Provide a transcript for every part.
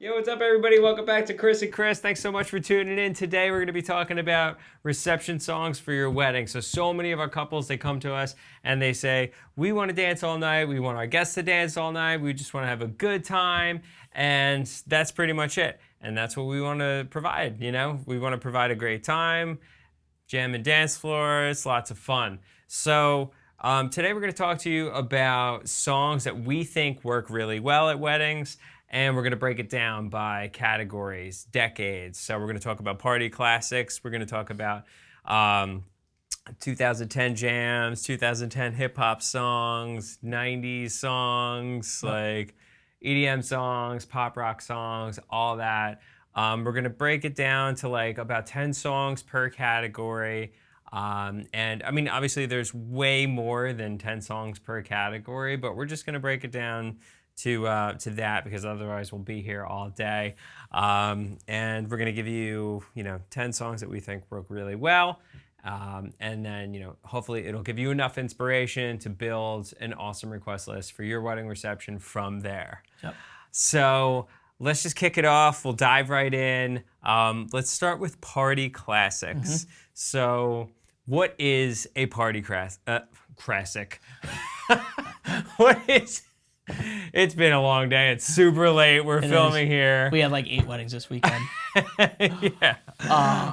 Yo, what's up, everybody? Welcome back to Chris and Chris. Thanks so much for tuning in. Today, we're going to be talking about reception songs for your wedding. So many of our couples, they come to us and they say, we want to dance all night. We want our guests to dance all night. We just want to have a good time. And that's pretty much it. And that's what we want to provide, you know? We want to provide a great time, jam and dance floors, lots of fun. So today, we're going to talk to you about songs that we think work really well at weddings. And we're going to break it down by categories, decades. So we're going to talk about party classics. We're going to talk about 2010 jams, 2010 hip hop songs, 90s songs, like EDM songs, pop rock songs, all that. We're going to break it down to like about 10 songs per category. And I mean, obviously there's way more than 10 songs per category, but we're just going to break it down to that because otherwise we'll be here all day. And we're going to give you, 10 songs that we think work really well. And then, hopefully it'll give you enough inspiration to build an awesome request list for your wedding reception from there. Yep. So let's just kick it off. We'll dive right in. Let's start with party classics. So what is a party classic? What is... It's been a long day. It's super late. We're filming here. We had like 8 weddings this weekend. Yeah.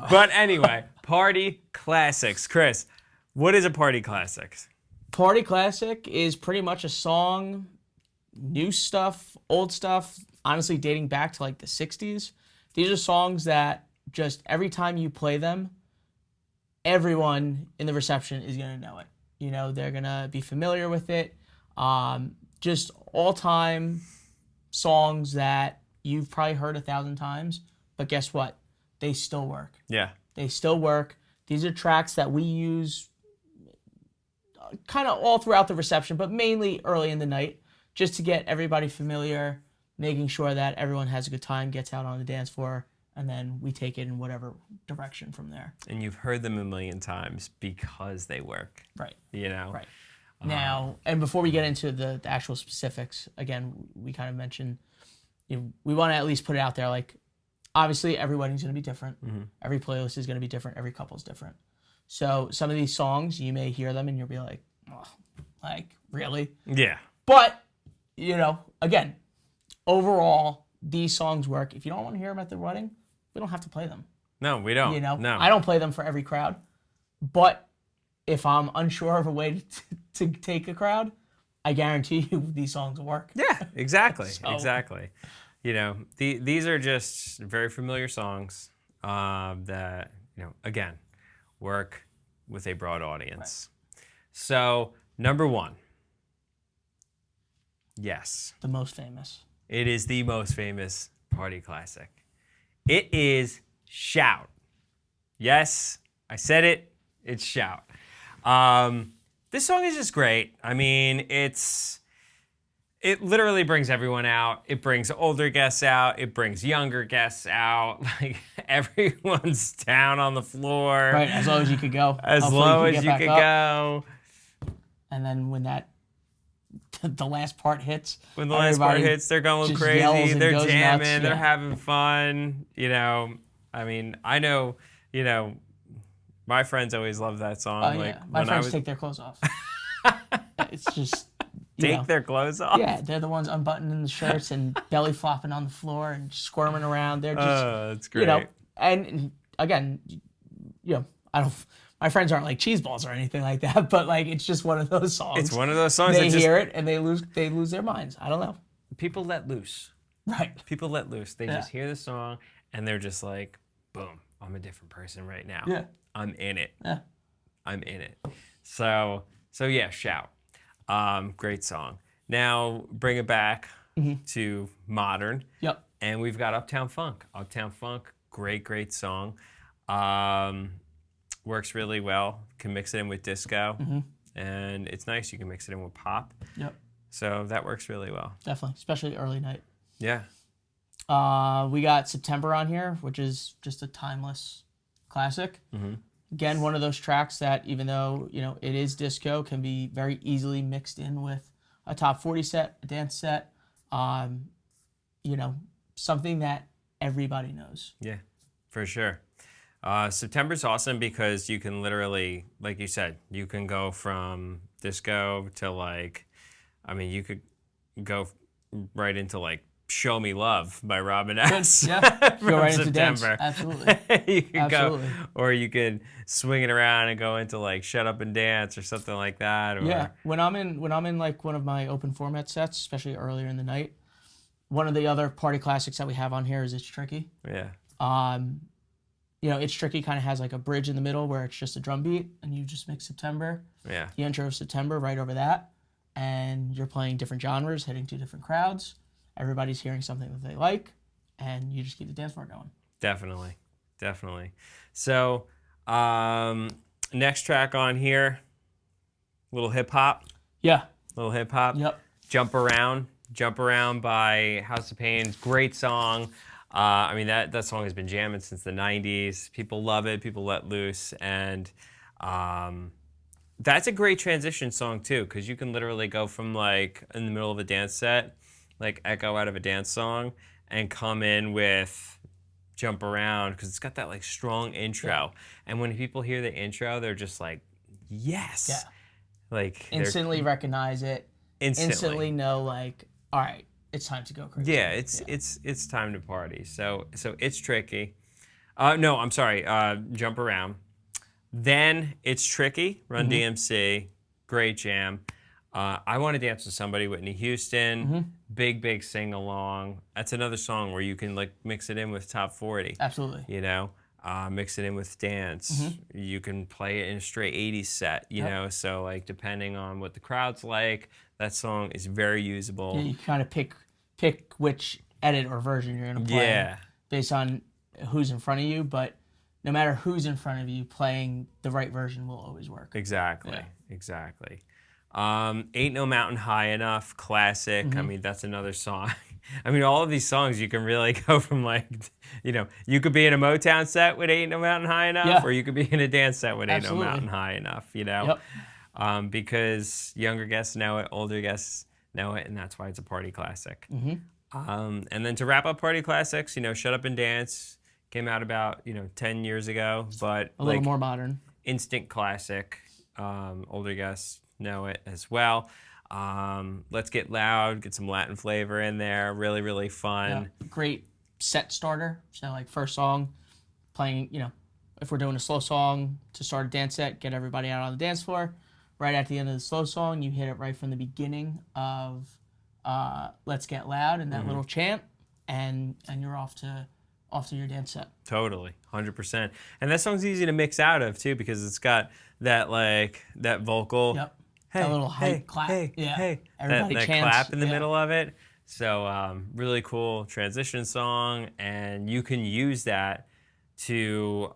But anyway, party classics. Chris, what is a party classic? Party classic is pretty much a song, new stuff, old stuff, honestly dating back to like the 60s. These are songs that just every time you play them, everyone in the reception is going to know it. They're going to be familiar with it. Just all-time songs that you've probably heard 1,000 times, but guess what? They still work. Yeah. They still work. These are tracks that we use kind of all throughout the reception, but mainly early in the night, just to get everybody familiar, making sure that everyone has a good time, gets out on the dance floor, and then we take it in whatever direction from there. And you've heard them a million times because they work. Right. Right. Now, and before we get into the actual specifics, again, we kind of mentioned, we want to at least put it out there, like, obviously every wedding's going to be different. Every playlist is going to be different. Every couple's different. So some of these songs, you may hear them and you'll be like, oh, like, really? Yeah. But, again, overall, these songs work. If you don't want to hear them at the wedding, we don't have to play them. No, we don't. No. I don't play them for every crowd, but if I'm unsure of a way to take a crowd, I guarantee you these songs will work. Yeah, exactly. So. Exactly. These are just very familiar songs that, again, work with a broad audience. Right. So, number 1. Yes. The most famous. It is the most famous party classic. It is Shout. Yes, I said it. It's Shout. This song is just great. I mean, it literally brings everyone out. It brings older guests out. It brings younger guests out. Like, everyone's down on the floor. Right, as low as you could go. As low as you could go. And then when the last part hits. When the last part hits, they're going crazy. They're jamming. Nuts. They're having fun. I mean, I know, my friends always love that song. Oh, yeah. My friends take their clothes off. It's just... Take their clothes off? Yeah, they're the ones unbuttoning the shirts and belly flopping on the floor and squirming around. They're just... that's great. And again, my friends aren't like cheese balls or anything like that, but like it's just one of those songs. It's one of those songs they hear it and they lose their minds. I don't know. People let loose. Right. People let loose. They just hear the song and they're just like, boom, I'm a different person right now. Yeah. I'm in it. Yeah. I'm in it. So yeah, Shout. Great song. Now bring it back to modern. Yep. And we've got Uptown Funk. Uptown Funk, great song. Works really well. Can mix it in with disco. And it's nice. You can mix it in with pop. Yep. So that works really well. Definitely, especially early night. Yeah. We got September on here, which is just a timeless classic. Again, one of those tracks that, even though it is disco, can be very easily mixed in with a top 40 set, a dance set. something that everybody knows. Yeah, for sure. September's awesome because you can literally, like you said, you can go from disco to like, I mean, you could go right into like "Show Me Love" by Robin S. Yeah, from go right into dance. September. Absolutely. You could Absolutely. go, or you could swing it around and go into like "Shut Up and Dance" or something like that. Or, Yeah, when I'm in like one of my open format sets, especially earlier in the night, one of the other party classics that we have on here is "It's Tricky." yeah, "It's Tricky" kind of has like a bridge in the middle where it's just a drum beat, and you just mix September, yeah, the intro of September right over that, and you're playing different genres, hitting two different crowds. Everybody's hearing something that they like, and you just keep the dance floor going. definitely. So, next track on here, little hip hop. Yeah. Yep. Jump Around by House of Pain. Great song. I mean, that song has been jamming since the 90s. People love it. People let loose. And that's a great transition song, too, because you can literally go from, like, in the middle of a dance set, like, echo out of a dance song, and come in with Jump Around, because it's got that, like, strong intro. Yeah. And when people hear the intro, they're just like, yes. Yeah. Like, Instantly recognize it. Instantly know, like, all right, it's time to go crazy. Yeah, it's time to party. So It's Tricky. No, I'm sorry. Jump Around. Then It's Tricky. Run DMC. Great jam. I Want to Dance with Somebody. Whitney Houston. Big sing along. That's another song where you can like mix it in with top 40. Absolutely. You know, mix it in with dance. You can play it in a straight 80s set. You know, so like depending on what the crowd's like, that song is very usable. Yeah, you kind of pick which edit or version you're gonna play based on who's in front of you, but no matter who's in front of you, playing the right version will always work. Exactly. Ain't No Mountain High Enough, classic. I mean, that's another song. I mean, all of these songs, you can really go from like, you know, you could be in a Motown set with Ain't No Mountain High Enough, or you could be in a dance set with Ain't No Mountain High Enough, you know? Because younger guests know it, older guests know it, and that's why it's a party classic. And then to wrap up party classics, you know, Shut Up and Dance came out about, 10 years ago, but a little more modern. Instant classic. Older guests know it as well. Let's Get Loud, get some Latin flavor in there. Really, really fun. Yeah. Great set starter. So like first song, playing, if we're doing a slow song to start a dance set, get everybody out on the dance floor. Right at the end of the slow song, you hit it right from the beginning of Let's Get Loud and that little chant, and you're off to your dance set. Totally, 100%. And that song's easy to mix out of too because it's got that vocal. Yep. Hey, that little hype clap. Hey. Everybody that chants. clap in the middle of it. So really cool transition song, and you can use that to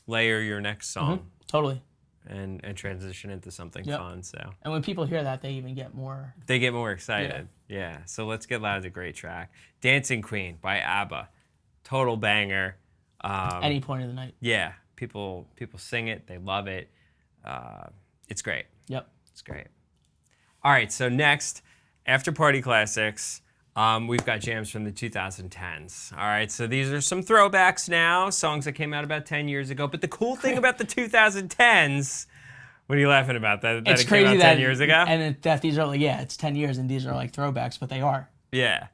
layer your next song. Totally. And transition into something fun. So. And when people hear that, they even get more. They get more excited. Yeah. So Let's Get Loud is a great track. Dancing Queen by ABBA, total banger. Any point of the night. Yeah. People sing it. They love it. It's great. Yep. It's great. All right. So next, after party classics, we've got jams from the 2010s. All right, so these are some throwbacks now, songs that came out about 10 years ago. But the cool thing about the 2010s, what are you laughing about? That it's it crazy came out that 10 years ago? And that these are like, it's 10 years and these are like throwbacks, but they are. Yeah.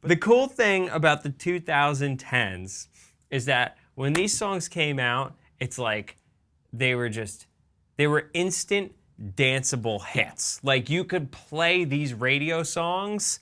But the cool thing about the 2010s is that when these songs came out, it's like they were instant danceable hits. Like you could play these radio songs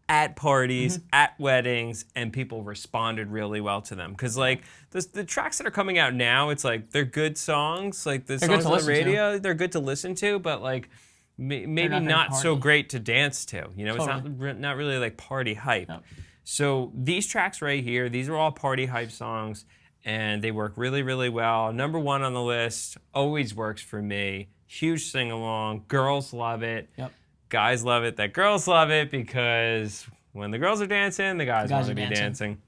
at parties, at weddings, and people responded really well to them. Because like the tracks that are coming out now, it's like they're good songs. Like the songs on the radio, they're good to listen to, but like maybe not so great to dance to. You know, Totally. It's not really like party hype. Yep. So these tracks right here, these are all party hype songs, and they work really, really well. Number one on the list, always works for me. Huge sing-along. Girls love it. Yep. Guys love it. That girls love it because when the girls are dancing, the guys want to be dancing.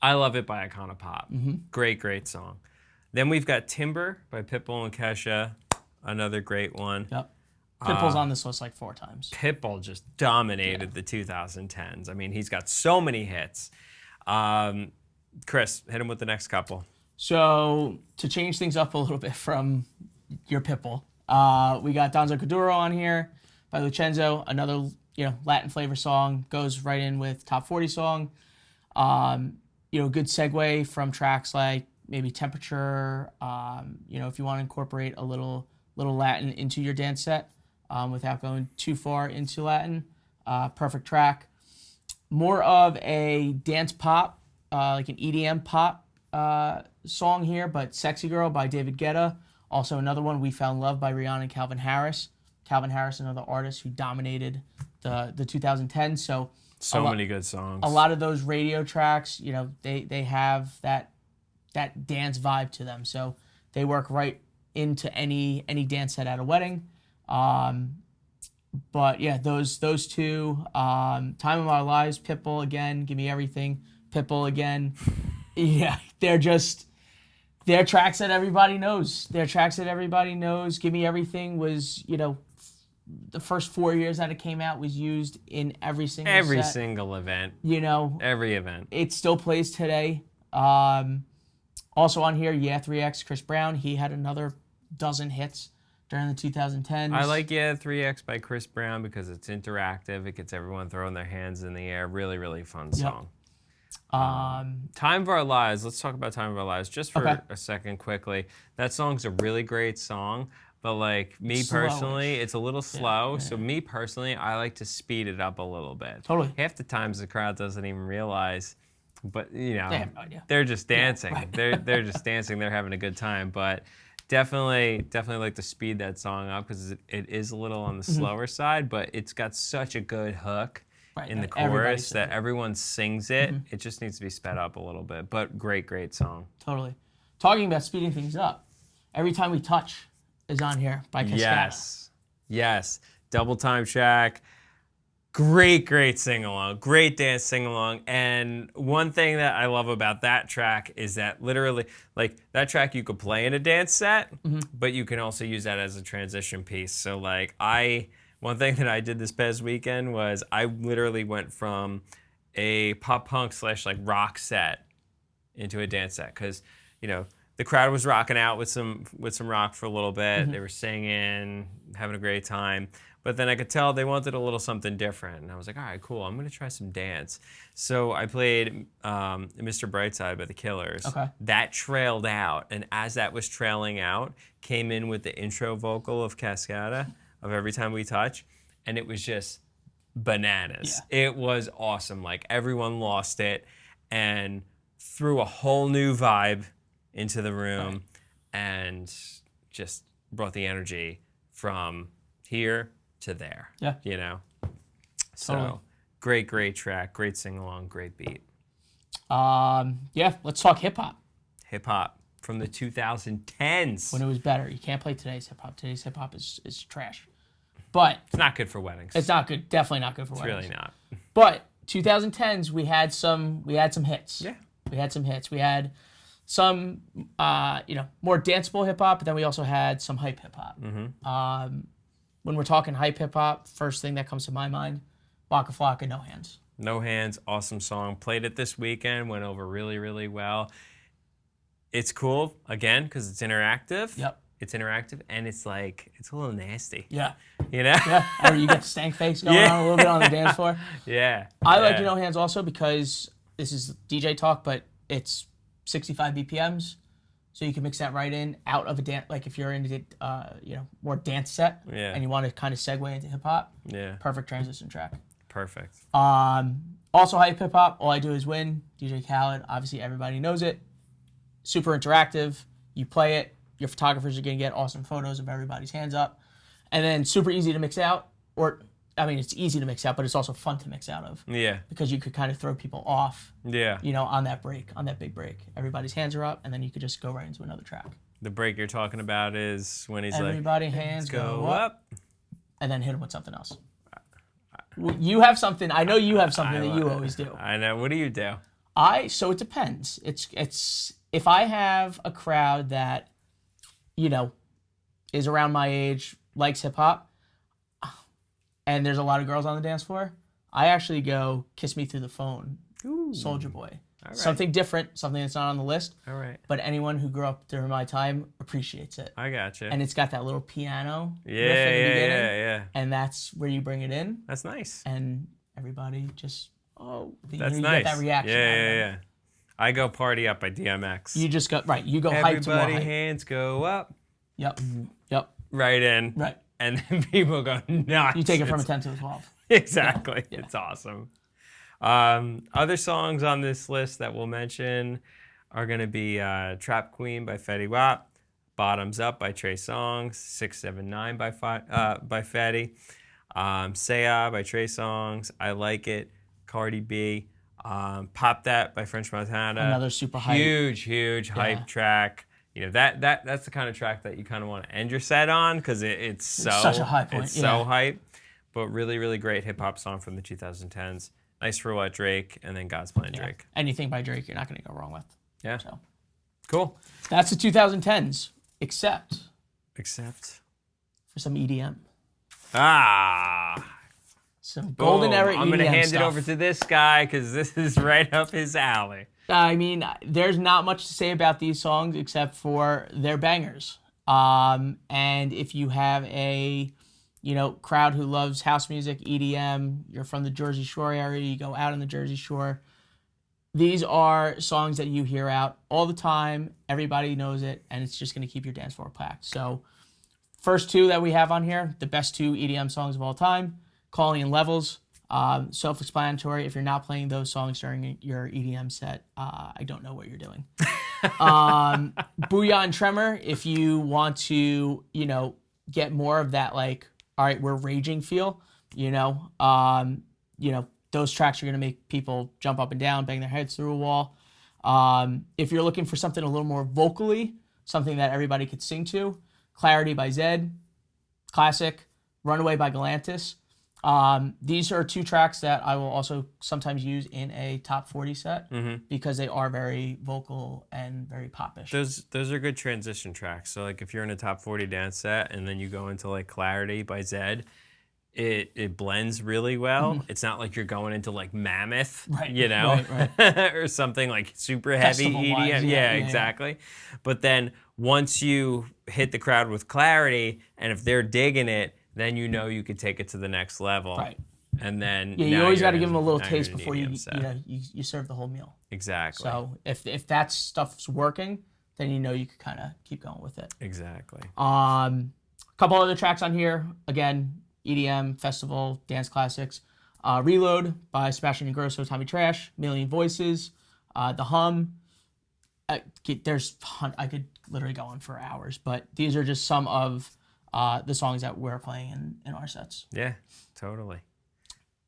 I Love It by Icona Pop. Great song. Then we've got Timber by Pitbull and Kesha. Another great one. Yep. Pitbull's on this list like 4 times. Pitbull just dominated the 2010s. I mean, he's got so many hits. Chris, hit him with the next couple. So to change things up a little bit from your Pitbull, we got Danzo Kuduro on here by Lucenzo, another Latin flavor song, goes right in with top 40 song. Good segue from tracks like maybe Temperature. If you want to incorporate a little Latin into your dance set without going too far into Latin, perfect track. More of a dance pop, like an EDM pop song here, but Sexy Girl by David Guetta. Also another one, We Found Love by Rihanna and Calvin Harris. Calvin Harris, another artist who dominated the 2010s. So many good songs. A lot of those radio tracks, they have that dance vibe to them. So they work right into any dance set at a wedding. But yeah, those two, Time of Our Lives, Pitbull again, Give Me Everything, Pitbull again. Yeah, they're tracks that everybody knows. Give Me Everything was, the first 4 years that it came out was used in every single set. Single event. Every event. It still plays today. Also on here, 3X, Chris Brown. He had another dozen hits during the 2010s. I like 3X by Chris Brown because it's interactive. It gets everyone throwing their hands in the air. Really, really fun song. Time of Our Lives. Let's talk about Time of Our Lives just for a second quickly. That song's a really great song, but like me personally, it's a little slow. Yeah. So me personally, I like to speed it up a little bit. Totally. Half the times the crowd doesn't even realize, but they have no idea. They're just dancing. Yeah, right. They're just dancing. They're having a good time. But definitely like to speed that song up because it is a little on the slower side, but it's got such a good hook. Right, in the chorus that everyone sings it. It just needs to be sped up a little bit, but great song. Totally. Talking about speeding things up, Every Time We Touch is on here by Cascada. Yes. Double Time track. Great sing-along. Great dance sing-along. And one thing that I love about that track is that literally, like, that track you could play in a dance set, but you can also use that as a transition piece. So, like, one thing that I did this past weekend was I literally went from a pop punk / like rock set into a dance set because, the crowd was rocking out with some rock for a little bit. They were singing, having a great time. But then I could tell they wanted a little something different. And I was like, all right, cool. I'm going to try some dance. So I played Mr. Brightside by The Killers. Okay. That trailed out. And as that was trailing out, came in with the intro vocal of Cascada of Every Time We Touch, and it was just bananas. Yeah. It was awesome. Like, everyone lost it and threw a whole new vibe into the room and just brought the energy from here to there. Yeah. So totally. Great track, great sing-along, great beat. Let's talk hip-hop. Hip-hop from the 2010s. When it was better. You can't play today's hip-hop. Today's hip-hop is trash. But it's not good for weddings. It's not good. Definitely not good for weddings. It's really not. But 2010s, we had some hits. Yeah. We had some hits. We had some, more danceable hip-hop, but then we also had some hype hip-hop. When we're talking hype hip-hop, first thing that comes to my mind, Waka Flocka, No Hands. No Hands, awesome song. Played it this weekend, went over really, really well. It's cool, again, because it's interactive. Yep. It's interactive, and it's a little nasty. Yeah. Yeah. Or you get the stank face going on a little bit on the dance floor. Yeah. I like No Hands also because this is DJ talk, but it's 65 BPMs, so you can mix that right in out of a dance. Like if you're into more dance set, and you want to kind of segue into hip hop, perfect transition track. Perfect. Also hype hip hop. All I Do Is Win. DJ Khaled. Obviously everybody knows it. Super interactive. You play it. Your photographers are gonna get awesome photos of everybody's hands up, and then super easy to mix out. It's easy to mix out, but it's also fun to mix out of. Yeah. Because you could kind of throw people off. Yeah. On that big break. Everybody's hands are up, and then you could just go right into another track. The break you're talking about is when he's everybody hands go up. And then hit him with something else. You have something. I know you have something that you always do. I know. What do you do? So it depends. It's if I have a crowd that, is around my age, likes hip hop, and there's a lot of girls on the dance floor, I actually go Kiss Me Through the Phone, Soulja Boy. All right. Something different, something that's not on the list. All right. But anyone who grew up during my time appreciates it. I got you. And it's got that little piano riff Yeah, in the beginning. yeah. And that's where you bring it in. That's nice. And everybody just, That's you nice. get that reaction. out of them. Yeah. I go Party Up by DMX. You just go, right, you go hype to more Everybody hype. hands go up. Yep. Right in. Right. And then people go nuts. You take it from a 10 to a 12. Exactly. Yeah. It's awesome. Other songs on this list that we'll mention are going to be Trap Queen by Fetty Wap, Bottoms Up by Trey Songz, 679 by Fetty, Say by Trey Songz, I Like It, Cardi B, Pop That by French Montana. Another super hype. Huge hype track. You know, that's the kind of track that you kind of want to end your set on because it's such a high point. It's so hype, but really great hip hop song from the 2010s. Nice for What Drake, and then God's Plan Drake. Anything by Drake, you're not going to go wrong with. Yeah. So Cool. that's the 2010s, except for some EDM. Some golden era EDM I'm going to hand stuff. it over to this guy because this is right up his alley. I mean, there's not much to say about these songs except for they're bangers. And if you have a crowd who loves house music, EDM, you're from the Jersey Shore area, you go out on the Jersey Shore, these are songs that you hear out all the time, everybody knows it, and it's just going to keep your dance floor packed. So first two that we have on here, the best two EDM songs of all time, Calling and Levels, self-explanatory. If you're not playing those songs during your EDM set, I don't know what you're doing. Booyah and Tremor, if you want to, get more of that, like, all right, we're raging feel, those tracks are going to make people jump up and down, bang their heads through a wall. If you're looking for something a little more vocally, something that everybody could sing to, Clarity by Zedd, classic. Runaway by Galantis. These are two tracks that I will also sometimes use in a top 40 set because they are very vocal and very popish. Those are good transition tracks. So like if you're in a top 40 dance set and then you go into like Clarity by Zedd, it blends really well. It's not like you're going into like Mammoth, right. or something like super heavy Festival-wise, EDM. Yeah, exactly. But then once you hit the crowd with Clarity, and if they're digging it, then you could take it to the next level. Right. And then you always got to give them a little taste before you serve the whole meal. Exactly. So if that stuff's working, then you can kind of keep going with it. Exactly. A couple other tracks on here. Again, EDM, festival, dance classics. Reload by Sebastian Ingrosso, Tommy Trash, Million Voices, The Hum. I could literally go on for hours, but these are just some of the songs that we're playing in our sets. Yeah, totally.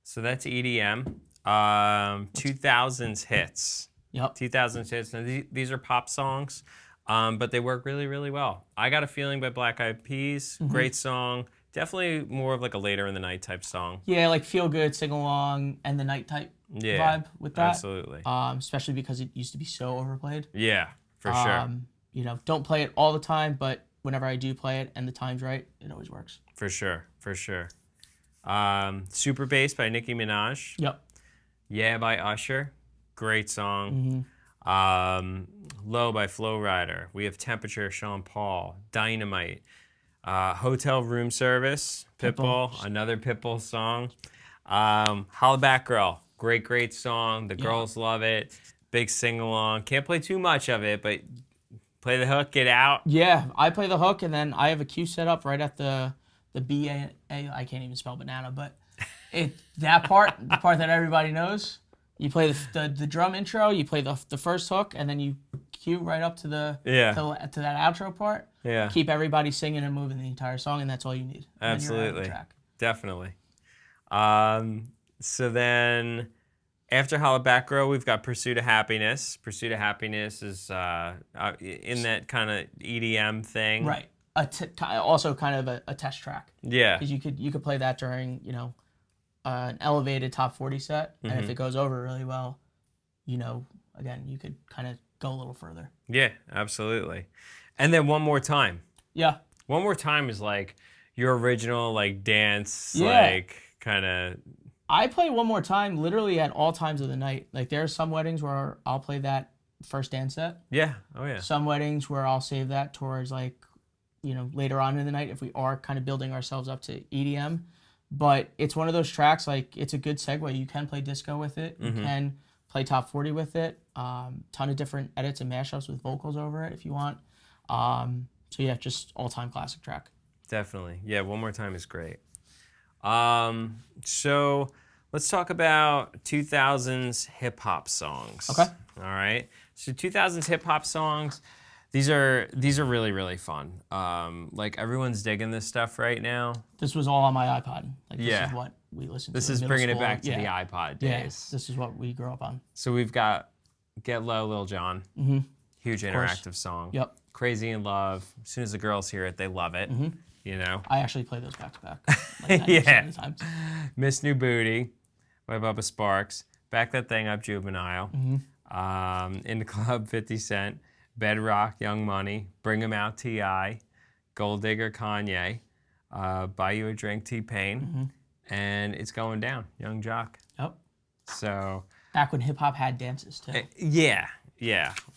So that's EDM. 2000s hits. Yep. 2000s hits. Now these are pop songs, but they work really well. I Got a Feeling by Black Eyed Peas. Great song. Definitely more of like a later in the night type song. Yeah, like feel good, sing along, and the night type vibe with that. Absolutely. Especially because it used to be so overplayed. Yeah, for sure. Don't play it all the time, but whenever I do play it and the time's right, it always works. For sure. Super Bass by Nicki Minaj. Yep. Yeah by Usher. Great song. Low by Flo Rida. We have Temperature, Sean Paul. Dynamite. Hotel Room Service, Pitbull. Another Pitbull song. Holla Back Girl. Great song. The girls love it. Big sing-along. Can't play too much of it, but play the hook, get out. Yeah, I play the hook, and then I have a cue set up right at the B-A, I can't even spell banana, but the part that everybody knows, you play the drum intro, you play the first hook, and then you cue right up to to that outro part. Yeah. Keep everybody singing and moving the entire song, and that's all you need. Absolutely. Track. Definitely. So then after Holla Back Girl, we've got Pursuit of Happiness. Pursuit of Happiness is in that kind of EDM thing. Right. Also kind of a test track. Yeah. Because you could play that during, an elevated top 40 set, and if it goes over really well, again, you could kind of go a little further. Yeah, absolutely. And then One More Time. Yeah. One More Time is like your original like dance, kind of. I play One More Time literally at all times of the night. Like there are some weddings where I'll play that first dance set. Yeah. Oh yeah. Some weddings where I'll save that towards like, later on in the night if we are kind of building ourselves up to EDM. But it's one of those tracks, like it's a good segue. You can play disco with it. You can play top 40 with it. Ton of different edits and mashups with vocals over it if you want. So yeah, just all-time classic track. Definitely. Yeah, One More Time is great. So let's talk about 2000s hip hop songs. Okay. All right. So 2000s hip hop songs, these are really, really fun. Like everyone's digging this stuff right now. This was all on my iPod. Like this Yeah. is what we listened This to. is in bringing middle it back school. to the iPod days. Yeah, this is what we grew up on. So we've got Get Low, Lil Jon. Huge interactive song. Yep. Crazy in Love. As soon as the girls hear it, they love it. You know. I actually play those back to back. Like 90% Yeah. of the times. Miss New Booty by Bubba Sparks. Back That Thing Up, Juvenile. In the Club, 50 Cent. Bedrock, Young Money. Bring 'Em Out, T.I. Gold Digger, Kanye. Buy You a Drink, T-Pain. And It's Going Down, Young Jock. Yep. So. Back when hip hop had dances too. Yeah.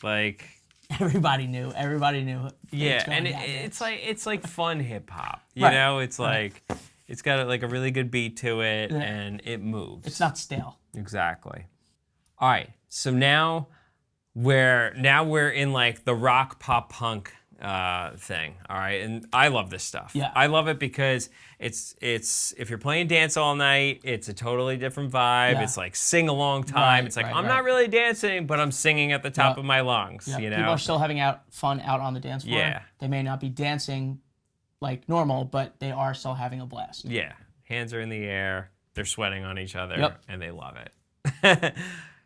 Like. Everybody knew. Yeah, and it's like fun hip hop. You know, it's like it's got like a really good beat to it, and it moves. It's not stale. Exactly. All right, so now we're in like the rock pop punk thing. All right, and I love this stuff. Yeah, I love it because it's if you're playing dance all night, it's a totally different vibe. Yeah. It's like sing along time. It's like I'm not really dancing, but I'm singing at the top of my lungs. You know, people are still having fun out on the dance floor. Yeah, they may not be dancing like normal, but they are still having a blast. Yeah, hands are in the air. They're sweating on each other, and they love it.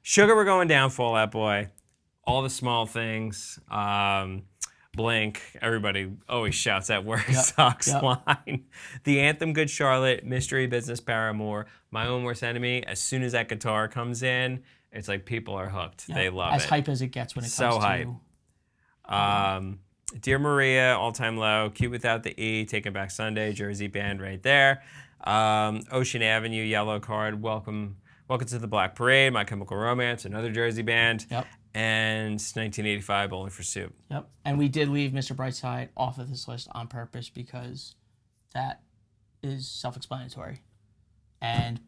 Sugar, We're Going Down, Fall Out Boy, All the Small Things. Blink, everybody always shouts that Work Sucks line. The Anthem, Good Charlotte, Mystery Business, Paramore, My Own Worst Enemy. As soon as that guitar comes in, it's like people are hooked. They love it. As hype as it gets when it comes so hype. Dear Maria, All Time Low, Cute Without the E, Taking Back Sunday, Jersey Band right there. Ocean Avenue, Yellow Card, Welcome to the Black Parade, My Chemical Romance, another Jersey band. Yep. And 1985, Bowling for Soup. Yep. And we did leave Mr. Brightside off of this list on purpose because that is self-explanatory and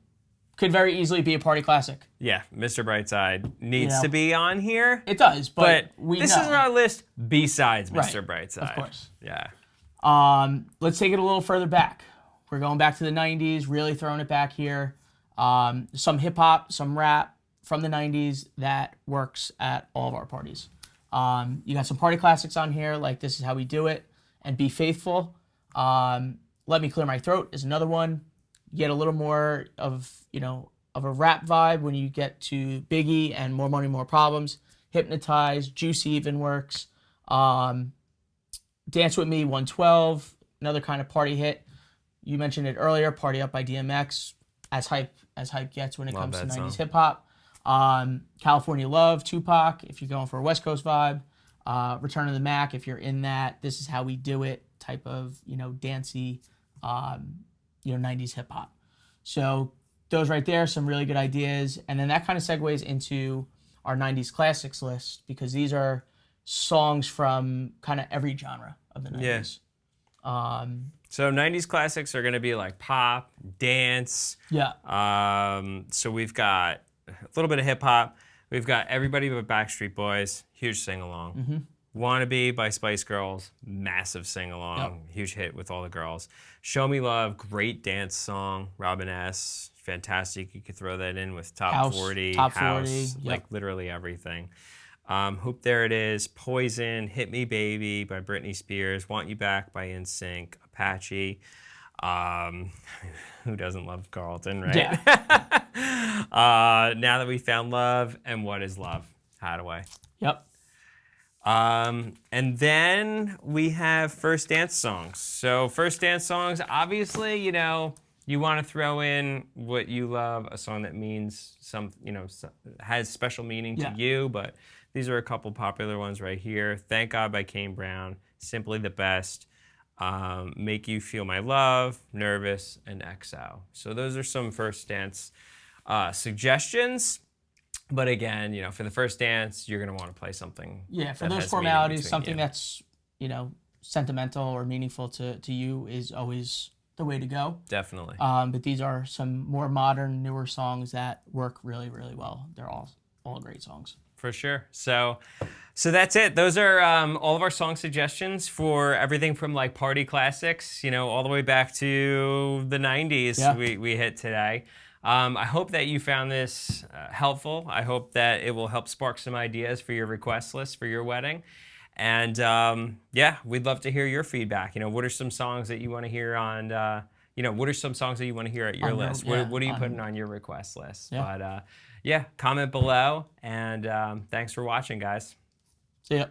could very easily be a party classic. Yeah, Mr. Brightside needs to be on here. It does, but this is our list besides Mr. Right. Brightside. Of course. Yeah. Let's take it a little further back. We're going back to the 90s, really throwing it back here. Some hip-hop, some rap from the 90s that works at all of our parties. You got some party classics on here, like This Is How We Do It and Be Faithful. Let Me Clear My Throat is another one. You get a little more of a rap vibe when you get to Biggie and More Money, More Problems. Hypnotize, Juicy even works. Dance With Me, 112, another kind of party hit. You mentioned it earlier, Party Up by DMX, as hype gets when it comes to 90s hip hop. California Love, Tupac, if you're going for a West Coast vibe. Return of the Mac, if you're in that This Is How We Do It type of, dancey, 90s hip hop. So those right there, some really good ideas. And then that kind of segues into our 90s classics list because these are songs from kind of every genre of the 90s. Yeah. So 90s classics are going to be like pop, dance. Yeah. So we've got a little bit of hip hop. We've got Everybody But Backstreet Boys, huge sing along. Wannabe by Spice Girls, massive sing along, huge hit with all the girls. Show Me Love, great dance song. Robin S, fantastic. You could throw that in with Top 40, Top House, 40, like literally everything. Hoop There It Is, Poison, Hit Me Baby by Britney Spears, Want You Back by NSYNC, Apache. Who doesn't love Carlton, right? Yeah. Now That We Found Love, and What Is Love? Hadaway. Yep. And then we have first dance songs. So first dance songs, obviously, you want to throw in what you love, a song that means has special meaning to you, but these are a couple popular ones right here. Thank God by Kane Brown, Simply the Best. Make You Feel My Love, Nervous, and XO. So those are some first dance suggestions. But again, you know, for the first dance, you're going to want to play something. Yeah, for that those has meaning formalities, between something you. that's, you know, sentimental or meaningful to you is always the way to go. Definitely. But these are some more modern, newer songs that work really, really well. They're all great songs. For sure. So that's it. Those are all of our song suggestions for everything from like party classics, you know, all the way back to the 90s. Yeah. We hit today. I hope that you found this helpful. I hope that it will help spark some ideas for your request list for your wedding. And yeah, we'd love to hear your feedback. You know, what are some songs that you want to hear on, you know, what are some songs that you want to hear at your list? What are you putting on your request list? Yeah. But yeah, comment below. And thanks for watching, guys. See ya.